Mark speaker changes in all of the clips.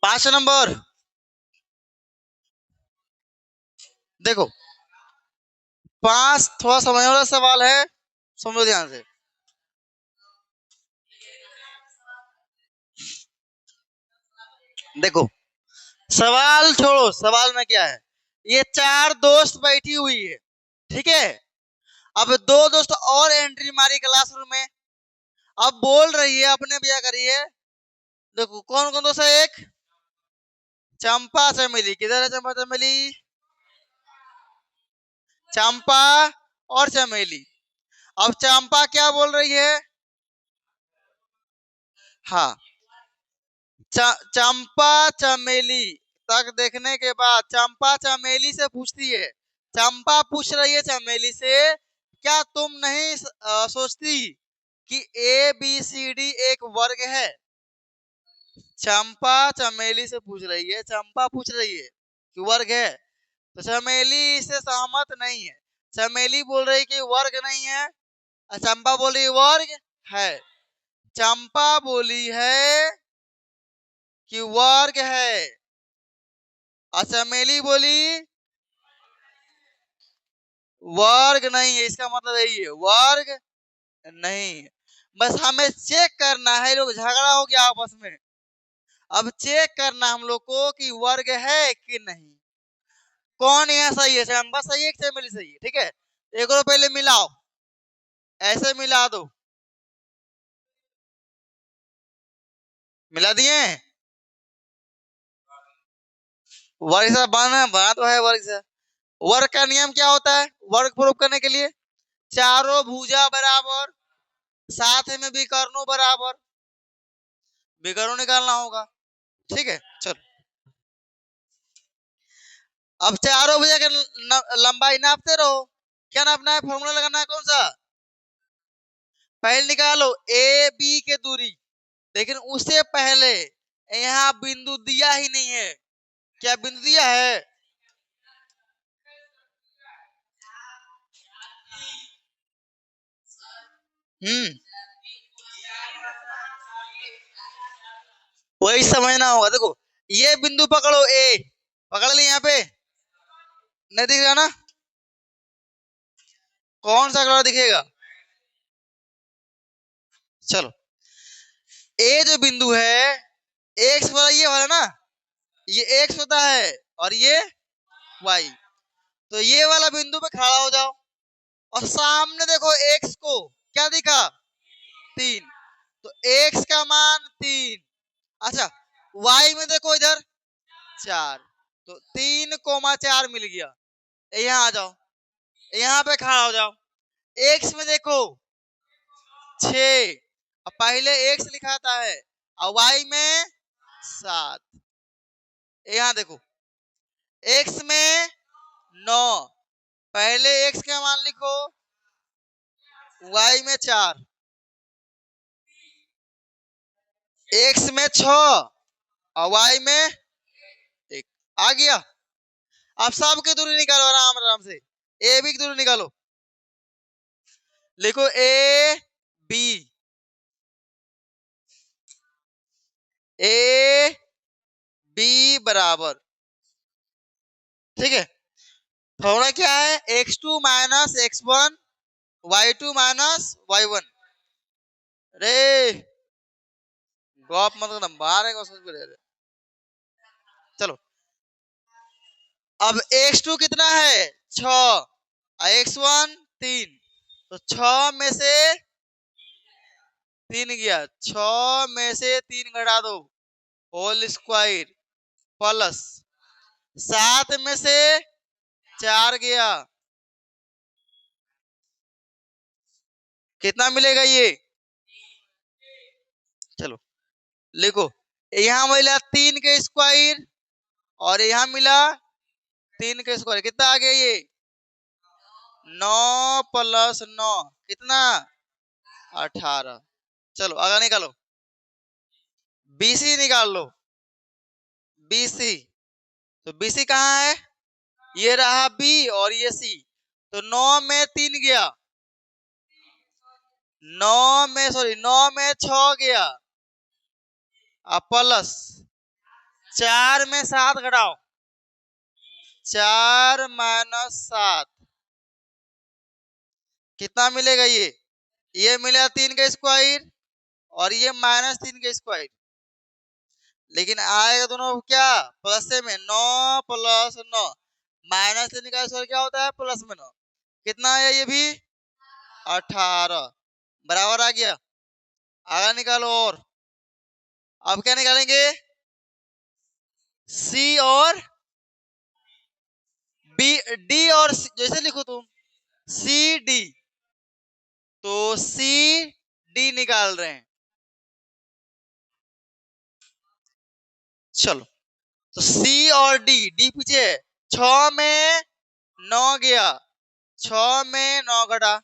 Speaker 1: 5 number. देखो, 5 थोड़ा समझने वाला सवाल है, समझो ध्यान से। देखो, सवाल छोड़ो, सवाल में क्या है। ये 4 दोस्त बैठी हुई है, ठीक है। अब 2 दोस्त और एंट्री मारी क्लासरूम में। अब बोल रही है, अपने भैया करिए। देखो कौन कौन दोस्त है। एक चंपा चमेली, किधर है चंपा चमेली? चंपा और चमेली। अब चंपा क्या बोल रही है? हाँ, चंपा चमेली तक देखने के बाद चंपा चमेली से पूछती है। चंपा पूछ रही है चमेली से, क्या तुम नहीं सोचती कि ए बी सी डी एक वर्ग है? चंपा चमेली से पूछ रही है, चंपा पूछ रही है कि वर्ग है, तो चमेली इससे सहमत नहीं है। चमेली बोल रही कि वर्ग नहीं है, और चंपा बोली वर्ग है। चंपा बोली है कि वर्ग है, और चमेली बोली वर्ग नहीं है। इसका मतलब यही है, वर्ग नहीं है। बस हमें चेक करना है, लोग झगड़ा हो गया आपस में। अब चेक करना हम लोग को कि वर्ग है कि नहीं। कौन यहाँ सही है? चंपा सही है कि चमेली सही है? ठीक है, एक और पहले मिलाओ, ऐसे मिला दो। मिला दिए? वर्ग से बना बना तो है वर्ग से। वर्ग का नियम क्या होता है वर्ग प्रूफ करने के लिए? चारों भुजा बराबर, साथ में विकर्णों बराबर। विकर्णों निकालना होगा, ठीक है। चलो, अब चारों भुजा के लंबाई नापते रहो। क्या नापना है? फॉर्मूला लगाना है कौन सा? पहले निकालो ए बी के दूरी। लेकिन उससे पहले यहाँ बिंदु दिया ही नहीं है। क्या बिंदु दिया है? हम्म, वही समझना होगा। देखो, ये बिंदु पकड़ो, ए पकड़ ली, यहाँ पे नहीं दिख रहा ना? कौन सा कलर दिखेगा? चलो, ए जो बिंदु है, एक्स वाला ये वाला ना, ये एक्स होता है और ये वाई। तो ये वाला बिंदु पे खड़ा हो जाओ, और सामने देखो एक्स को, क्या दिखा? 3। तो एक्स का मान 3। अच्छा, वाई में देखो इधर 4। तो 3,4 मिल गया। यहाँ आ जाओ, यहाँ पे खड़ा हो जाओ। एक्स में देखो 6, अब पहले एक्स लिखाता है, और वाई में 7। यहाँ देखो एक्स में 9, पहले एक्स का मान लिखो, वाई में 4। एक्स में 6 और वाई में 1। आ गया। अब सबकी दूरी निकालो आराम आराम से। ए बी की दूरी निकालो। लिखो ए बी, ए बी बराबर, ठीक है। फॉर्मूला क्या है? x2 minus x1, y2 minus y1। रे गॉप मतलब मारेगा सोच पे। चलो, अब x2 कितना है? 6, और x1 3। तो 6 में से 3 गया, 6 में से 3 घटा दो, होल स्क्वायर, प्लस 7 में से 4 गया, कितना मिलेगा ये? चलो लिखो, यहाँ मिला 3 के स्क्वायर, और यहाँ मिला 3 के स्क्वायर, कितना आ गया ये? 9 प्लस 9 कितना? 18। चलो आगे निकालो, बीसी निकाल लो। बीसी, तो बीसी कहाँ है? ये रहा बी और ये सी। तो 9 में 3 गया, 9 में 6 गया, अब प्लस 4 में 7 घटाओ, 4 माइनस 7 कितना मिलेगा? ये मिलेगा 3 का स्क्वायर और ये माइनस 3 का स्क्वायर, लेकिन आएगा दोनों क्या प्लस में, 9 प्लस 9 माइनस 3 का स्क्वायर क्या होता है? प्लस में 9। कितना है ये भी? 18 बराबर आ गया। आगे निकालो। और अब क्या निकालेंगे? सी और बी, डी और सी, जैसे लिखो तुम सी डी, तो सी डी निकाल रहे हैं। चलो, तो सी और डी, डी पीछे है, 6 में 9 गया, 6 में 9 घटा,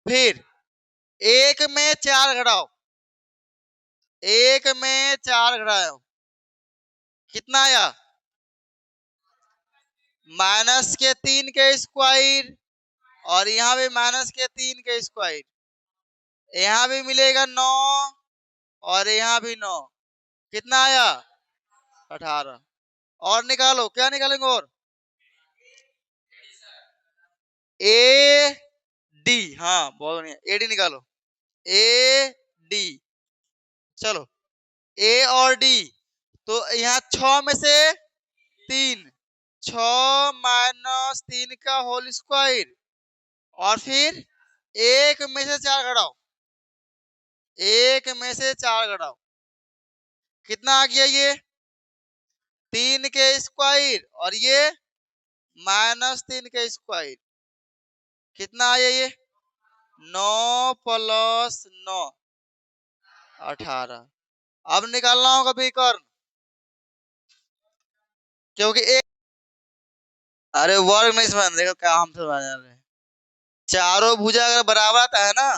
Speaker 1: फिर 1 में 4 घटाओ, 1 में 4 घटाओ, कितना आया? माइनस के 3 के स्क्वायर और यहाँ भी माइनस के 3 के स्क्वायर, यहाँ भी मिलेगा 9 और यहाँ भी 9, कितना आया? 18। और निकालो, क्या निकालेंगे? और ए डी, हाँ बहुत बढ़िया, ए डी निकालो, ए डी। चलो, ए और डी, तो यहाँ 6 में से 3, 6 माइनस 3 का होल स्क्वायर और फिर 1 में से 4 घटाओ, 1 में से 4 घटाओ, कितना आ गया? ये 3 के स्क्वायर और ये माइनस 3 के स्क्वायर, कितना आया? ये 9 प्लस 9 18। अब निकालना होगा विकर्ण, क्योंकि एक, अरे वर्ग नहीं समझ, देखो क्या हम समझ रहे हैं। चारों भुजा अगर बराबर आता है ना,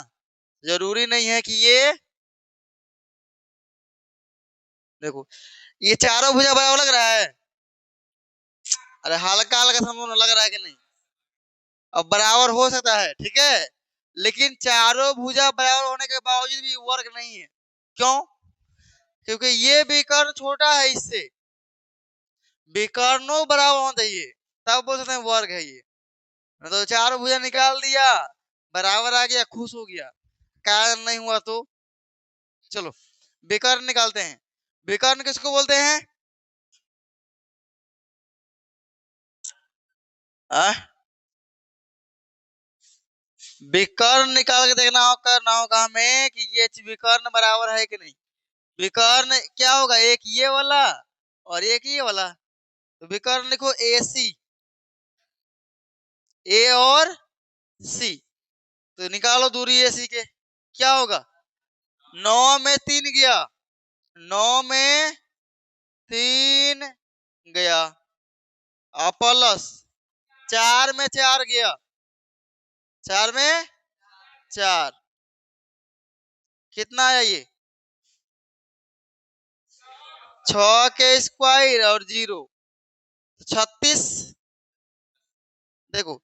Speaker 1: जरूरी नहीं है कि ये, देखो ये चारों भुजा बराबर लग रहा है, अरे हल्का हल्का समझ लग रहा है कि नहीं? अब बराबर हो सकता है, ठीक है, लेकिन चारों भुजा बराबर होने के बावजूद भी वर्ग नहीं है। क्यों? क्योंकि ये विकर्ण छोटा है इससे, विकर्णों बराबर होना चाहिए, तब बोल सकते हैं वर्ग है ये। तो चारों भुजा निकाल दिया, बराबर आ गया, खुश हो गया। कारण नहीं हुआ तो चलो विकर्ण निकालते हैं। विकर्ण किसको बोलते हैं? विकर्ण निकाल के देखना हो, करना होगा हमें कि ये विकर्ण बराबर है कि नहीं। विकर्ण क्या होगा? एक ये वाला और एक ये वाला, तो विकर्ण लिखो ए सी, ए और सी, तो निकालो दूरी ए सी के, क्या होगा? 9 में 3 गया, 9 में 3 गया, प्लस 4 में 4 गया, 4 में 4, कितना आया? ये 6 के स्क्वायर और 0, 36। देखो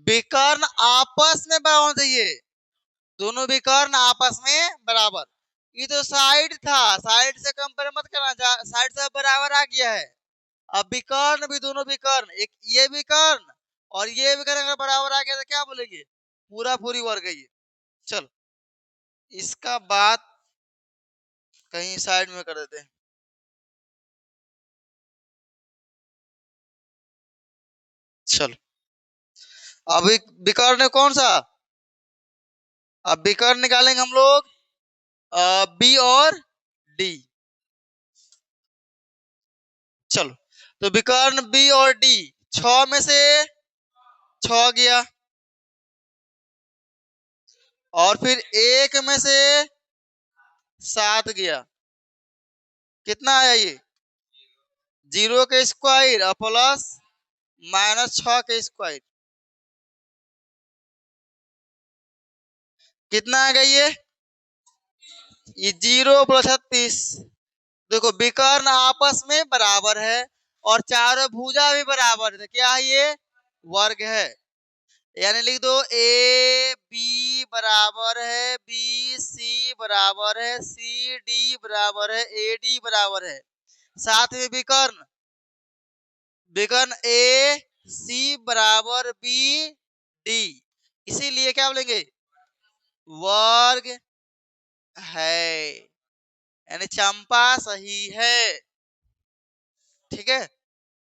Speaker 1: विकर्ण आपस में बराबर होना चाहिए, दोनों विकर्ण आपस में बराबर। ये तो साइड था, साइड से कंपेयर मत करना, साइड से बराबर आ गया है। अब विकर्ण भी, दोनों विकर्ण, एक ये विकर्ण और ये विकर्ण अगर बराबर आ गया तो क्या बोलेंगे? पूरा पूरी वर्ग है ये। चलो इसका बात कहीं साइड में कर देते हैं। चलो अब विकर्ण कौन सा? अब विकर्ण निकालेंगे हम लोग बी और डी। चलो, तो विकर्ण बी और डी, 6 में से 6 गया और फिर 1 में से 7 गया, कितना आया? ये 0 के स्क्वायर और प्लस माइनस 6 के स्क्वायर, कितना आ गया? ये 0 प्लस 36। देखो विकर्ण आपस में बराबर है और चारों भुजा भी बराबर है, तो क्या है? ये वर्ग है। यानी लिख दो ए बी बराबर है बी सी बराबर है सी डी बराबर है ए डी बराबर है। साथ में विकर्ण, विकर्ण ए सी बराबर बी डी, इसीलिए क्या बोलेंगे, वर्ग है, यानी चंपा सही है। ठीक है।